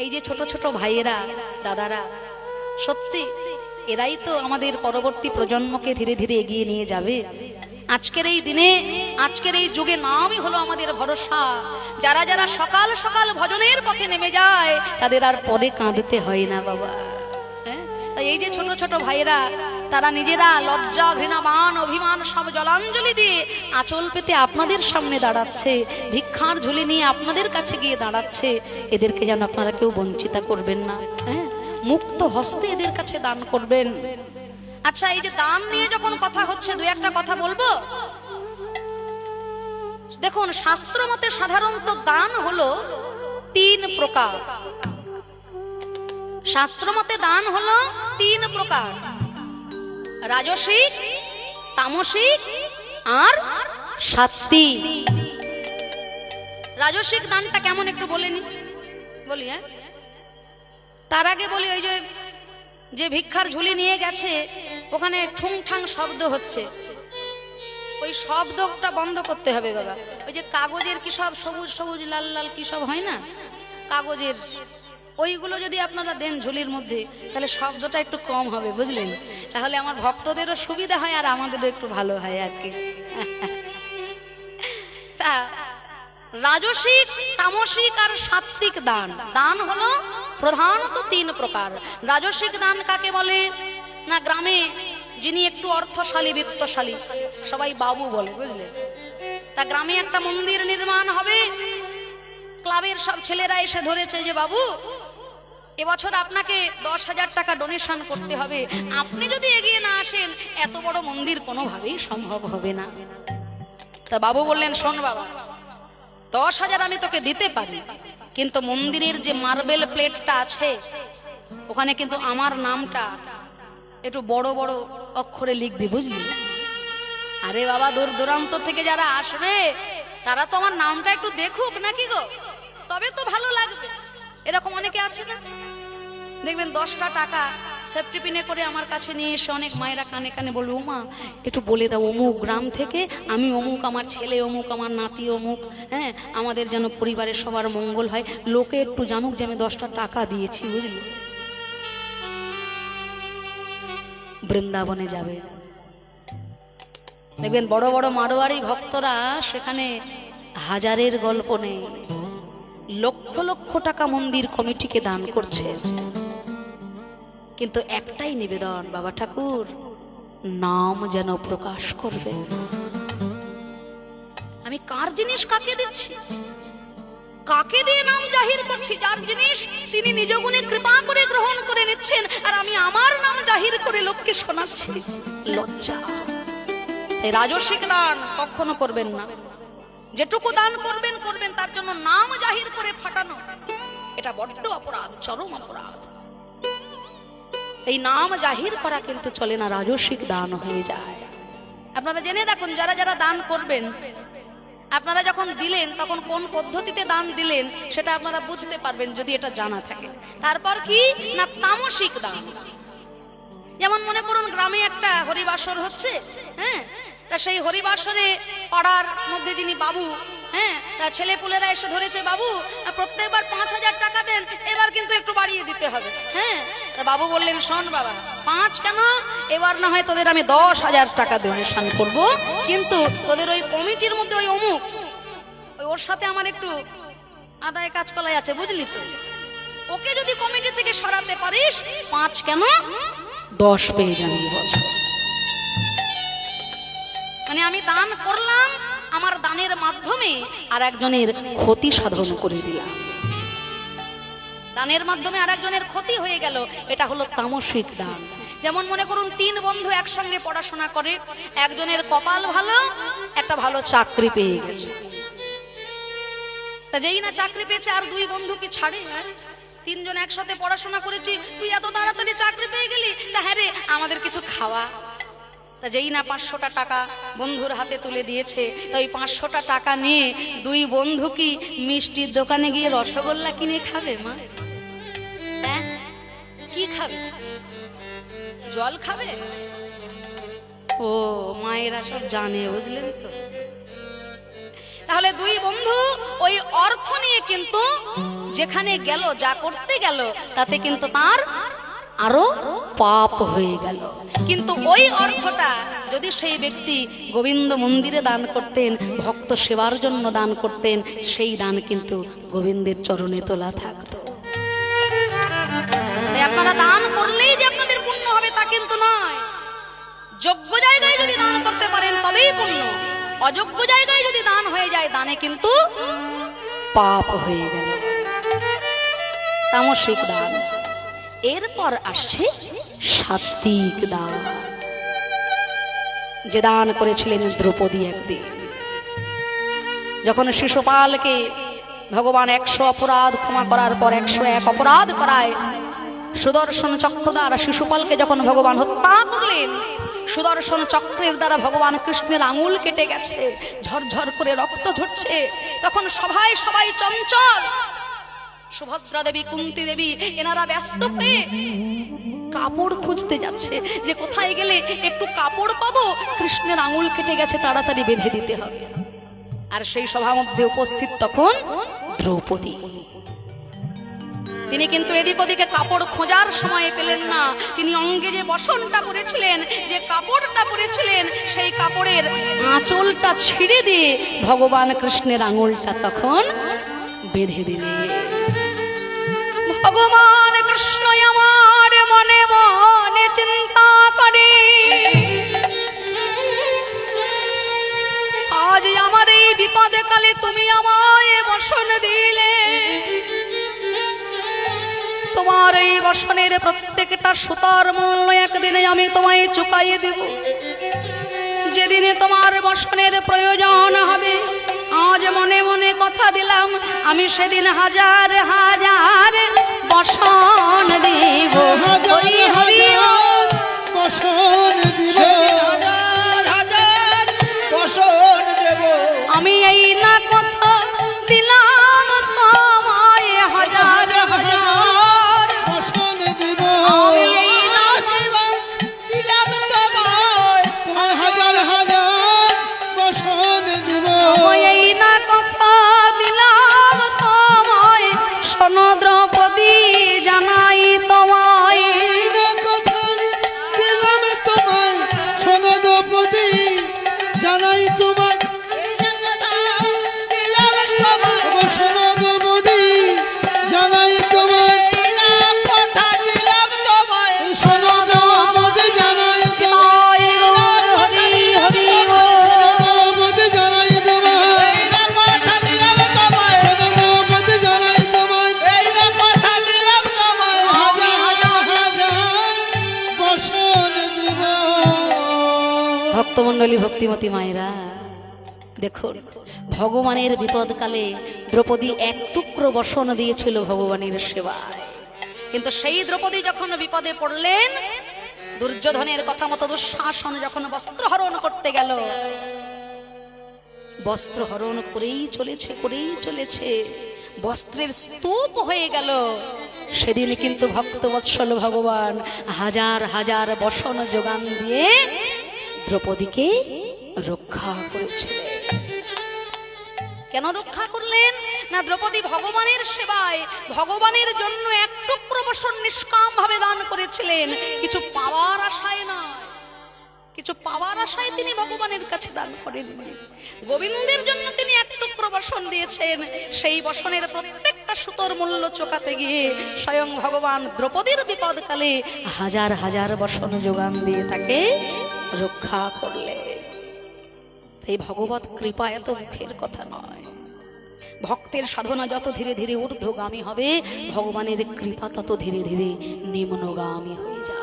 এই যে ছোট ছোট ভাইয়েরা দাদারা, সত্যি এরাই তো আমাদের পরবর্তী প্রজন্মকে ধীরে ধীরে এগিয়ে নিয়ে যাবে। আজকের এই দিনে, আজকের এই যুগে নামই হলো আমাদের ভরসা। যারা যারা সকাল সকাল ভজনের পথে নেমে যায় তাদের আর পরে কাঁদতে হয় না বাবা। তাই এই যে ছোট ছোট ভাইয়েরা, তারা নিজেরা লজ্জা, ঘৃণা, মান, অভিমান সব জলাঞ্জলি দিয়ে আঁচল পেতে আপনাদের সামনে দাঁড়াচ্ছে, ভিক্ষার ঝুলি নিয়ে আপনাদের কাছে গিয়ে দাঁড়াচ্ছে। এদেরকে যেন আপনারা কেউ বঞ্চিত করবেন না। হ্যাঁ, মুক্ত হস্তে এদের কাছে দান করবেন। আচ্ছা, এই যে দান নিয়ে যখন কথা হচ্ছে, দুই একটা কথা বলবো। দেখুন, শাস্ত্র মতে সাধারণত দান হলো 3 প্রকার। শাস্ত্র মতে দান হলো 3 প্রকার: রাজসিক, তামসিক আর সাত্ত্বিক। রাজসিক দানটা কেমন একটু বলি। হ্যাঁ, তার আগে বলি, ওই যে ভিক্ষার ঝুলি নিয়ে গেছে, ওখানে ঠুংঠাং শব্দ হচ্ছে, ওই শব্দটা বন্ধ করতে হবে বাবা। ওই যে কাগজের কি সব সবুজ সবুজ লাল লাল কি সব হয় না, কাগজের, ওইগুলো যদি আপনারা দেন ঝুলির মধ্যে, তাহলে শব্দটা একটু কম হবে, বুঝলেন? তাহলে আমার ভক্তদেরও সুবিধা হয় আর আমাদেরও একটু ভালো হয় আর কি। তা রাজসিক, তামসিক আর সাত্ত্বিক দান, দান হলো প্রধানত 3 প্রকার। রাজসিক দান কাকে বলে না, গ্রামে যিনি একটু অর্থশালী, বিত্তশালী, সবাই বাবু বলে, বুঝলে? তা গ্রামে একটা মন্দির নির্মাণ হবে, ক্লাবের সব ছেলেরা এসে ধরেছে যে বাবু, এবছর আপনাকে 10,000 টাকা ডোনেশন করতে হবে, আপনি যদি এগিয়ে না আসেন এত বড় মন্দির কোনোভাবেই সম্ভব হবে না। তা বাবু বললেন, শোন বাবা, 10,000 আমি তোকে দিতে পারি, কিন্তু মন্দিরের যে মার্বেল প্লেটটা আছে ওখানে কিন্তু আমার নামটা একটু বড় বড় অক্ষরে লিখবি, বুঝলি? আরে বাবা, দূর দূরান্ত থেকে যারা আসবে তারা তো আমার নামটা একটু দেখুক নাকি গো, তবে তো ভালো লাগবে। এরকম অনেকে আছে না, দেখবেন 10টা টাকা সেফটি পিনে করে আমার কাছে নিয়ে এসে অনেক মায়েরা কানে কানে বলবে, ওমা একটু বলে দাও অমুক গ্রাম থেকে আমি অমুক, আমার ছেলে অমুক, আমার নাতি অমুক, হ্যাঁ, আমাদের যেন পরিবারের সবার মঙ্গল হয়, লোকে একটু জানুক যে আমি 10টা টাকা দিয়েছি, বুঝলি? বৃন্দাবনে যাবে, দেখবেন বড় বড় মারোয়ারি ভক্তরা সেখানে হাজারের গল্প নেই, লক্ষ লক্ষ টাকা মন্দির কমিটিকে দান করছে, কিন্তু একটাই নিবেদন, বাবা ঠাকুর নাম যেন প্রকাশ করবে। আমি কার জিনিস কাকে দিচ্ছি, কাকে দিয়ে নাম জাহির করছি? যার জিনিস তিনি নিজ গুণে কৃপা করে গ্রহণ করে নিচ্ছেন, আর আমি আমার নাম জাহির করে লোককে শোনাচ্ছি। লজ্জা। এই রাজসিক দান কখনো করবেন না। যেটুকু দান করবেন করবেন, তার জন্য নাম জাহির করে ফাটানো, এটা বড্ড অপরাধ, চরম অপরাধ। এই নাম জাহির করা কিন্তু চলে না, রাজসিক দান হয়ে যায়। আপনারা জেনে রাখুন, যারা যারা দান করবেন, আপনারা যখন দিলেন তখন কোন পদ্ধতিতে দান দিলেন সেটা আপনারা বুঝতে পারবেন যদি এটা জানা থাকে। তারপর কি না, তামসিক দান। যেমন মনে করুন গ্রামে একটা হরিবাসর হচ্ছে, হ্যাঁ, তা সেই হরিবাসরে পাড়ার মধ্যে যিনি বাবু, হ্যাঁ, তা ছেলে পুলেরা এসে ধরেছে, বাবু প্রত্যেকবার 5,000 টাকা দেন, এবার কিন্তু একটু বাড়িয়ে দিতে হবে। হ্যাঁ, তা বাবু বললেন, শোন বাবা, 5 কেন, এবার না হয় তোদের আমি 10,000 টাকা ডোনেশন করব, কিন্তু তোদের ওই কমিটির মধ্যে ওই অমুক, ওর সাথে আমার একটু আদায় কাজকলাই আছে, বুঝলি তো, ওকে যদি কমিটি থেকে সরাতে পারিস 5 কেন 10 পেয়ে যাবি বছর। মানে আমি দান করলাম, আমার দানের মাধ্যমে আর একজনের ক্ষতি সাধন করে দিলাম, দানের মাধ্যমে আর একজনের ক্ষতি হয়ে গেল, এটা হলো তামসিক দান। যেমন মনে করুন 3 বন্ধু একসঙ্গে পড়াশোনা করে, একজনের কপাল ভালো, একটা ভালো চাকরি পেয়ে গেছে, তা যেই না চাকরি পেয়েছে আর 2 বন্ধু কি ছাড়ে? 3 জন একসাথে পড়াশোনা করেছি, তুই এত তাড়াতাড়ি চাকরি পেয়ে গেলি, তা হ্যাঁ রে আমাদের কিছু খাওয়া। তা যেই না 500টা টাকা বন্ধুর হাতে তুলে দিয়েছে, তো ওই 500টা টাকা নিয়ে 2 বন্ধু কি মিষ্টির দোকানে গিয়ে রসগোল্লা কিনে খাবে? মা, হ্যাঁ, কি খাবে? জল খাবে? ও মায়েরা সব জানে, বুঝলেন তো। তাহলে দুই বন্ধু ওই অর্থ নিয়ে কিন্তু যেখানে গেল, যা করতে গেল, তাতে কিন্তু তার আরো পাপ হয়ে গেল। কিন্তু ওই অর্থটা যদি সেই ব্যক্তি গোবিন্দ মন্দিরে দান করতেন, ভক্ত সেবার জন্য দান করতেন, সেই দান কিন্তু গোবিন্দের চরণে তোলা থাকতো। তাই আপনারা দান করলেই যে আপনাদের পুণ্য হবে তা কিন্তু নয়। যোগ্য জায়গায় যদি দান করতে পারেন তবেই পুণ্য, অযোগ্য জায়গায় যদি দান হয়ে যায় দানে কিন্তু পাপ হয়ে গেল, তামসিক দান। এরপর আসছে সাত্বিক দান, যে দান করেছিলেন দ্রৌপদী। একদিন যখন শিশুপালকে ভগবান 100 অপরাধ ক্ষমা করার পর 101 অপরাধ করায়, সুদর্শন চক্র দ্বারা শিশুপালকে যখন ভগবান হত্যা করলেন, সুদর্শন চক্রের দ্বারা ভগবান কৃষ্ণের আঙুল কেটে গেছে, ঝরঝর করে রক্ত ঝরছে। তখন সবাই চঞ্চল, সুভদ্রা দেবী, কুন্তী দেবী, এনারা ব্যস্ত হয়ে কাপড় খুঁজতে যাচ্ছে, যে কোথায় গেলে একটু কাপড় পাবো, কৃষ্ণের আঙুল কেটে গেছে, তাড়াতাড়ি বেঁধে দিতে হবে। আর সেই সভা মধ্যে উপস্থিত তখন দ্রৌপদী। তিনি কিন্তু এদিক ওদিকে কাপড় খোঁজার সময় পেলেন না। তিনি অঙ্গে যে বসনটা পরেছিলেন, যে কাপড়টা পরেছিলেন, সেই কাপড়ের আঁচলটা ছিঁড়ে দিয়ে ভগবান কৃষ্ণের আঙুলটা তখন বেঁধে দিলেন। ভগবান কৃষ্ণ আমার মনে মনে চিন্তা করে, আজ আমার এই বিপদে কালে তুমি আমায় বসন দিলে, তোমার এই বসনের প্রত্যেকটা সুতার মূল্য একদিনে আমি তোমায় চুকাইয়ে দেব। যেদিনে তোমার বসনের প্রয়োজন হবে, আজ মনে মনে কথা দিলাম, আমি সেদিন হাজার হাজার বসন দেব। হরি হরি বসন দিব, হাজার হাজার বসন দেব। আমি এই না কথা দিলাম তোমায়, হাজার হাজার বসন দিব। আমি এই না দিলাম তোমায়, তোমায় হাজার হাজার বসন দিব। এই না কথা দিলাম তোমায়, শোনো দ্রৌপদী জানাই তোমায়। এই না কথা দিলাম তোমায়, শোনো দ্রৌপদী জানাই তোমায়। শোনো দ্রৌপদী জানাই তোমায়, কথা দিলাম তোমায়। শোনো দ্রৌপদী জানাই তোমায়, হরি হরি দ্রৌপদী জানাই তোমায়, কথা দিলাম তোমায়। শোনো দ্রৌপদী জানাই তোমায়, কথা দিলাম তোমায়। হাজার হাজার বসন দিব। ভক্তমণ্ডলী, ভক্তিমতী মায়েরা, দেখুন ভগবানের বিপদকালে দ্রৌপদী এক টুকরো বসন দিয়েছিল ভগবানের সেবায়। কিন্তু সেই দ্রৌপদী যখন বিপদে পড়লেন, দুর্যোধনের কথা মতো দুঃশাসন যখন বস্ত্র হরণ করতে গেল, বস্ত্র হরণ করেই চলেছে, বস্ত্রের স্তূপ হয়ে গেল। সেদিন কিন্তু ভক্তবৎসল ভগবান হাজার হাজার বসন যোগান দিয়ে দ্রৌপদীকে রক্ষা করেছিলেন। কেন রক্ষা করলেন? না, দ্রৌপদী ভগবানের সেবায়, ভগবানের জন্য এক টুকরো বসন নিষ্কাম ভাবে দান করেছিলেন, কিছু পাওয়ার আশায় না। কিছু পাওয়ার আশায় তিনি ভগবানের কাছে দান করেননি। গোবিন্দের জন্য তিনি এক টুকরো বসন দিয়েছেন। সেই বসনের প্রত্যেকটা সুতোর মূল্য চোকাতে গিয়ে স্বয়ং ভগবান দ্রৌপদীর বিপদকালে হাজার হাজার বসন যোগান দিয়ে তাকে রক্ষা করলেন। এই ভগবত কৃপা এত মুখের কথা নয়। ভক্তের সাধনা যত ধীরে ধীরে ঊর্ধ্বগামী হবে, ভগবানের কৃপা তত ধীরে ধীরে নিম্নগামী হয়ে যায়।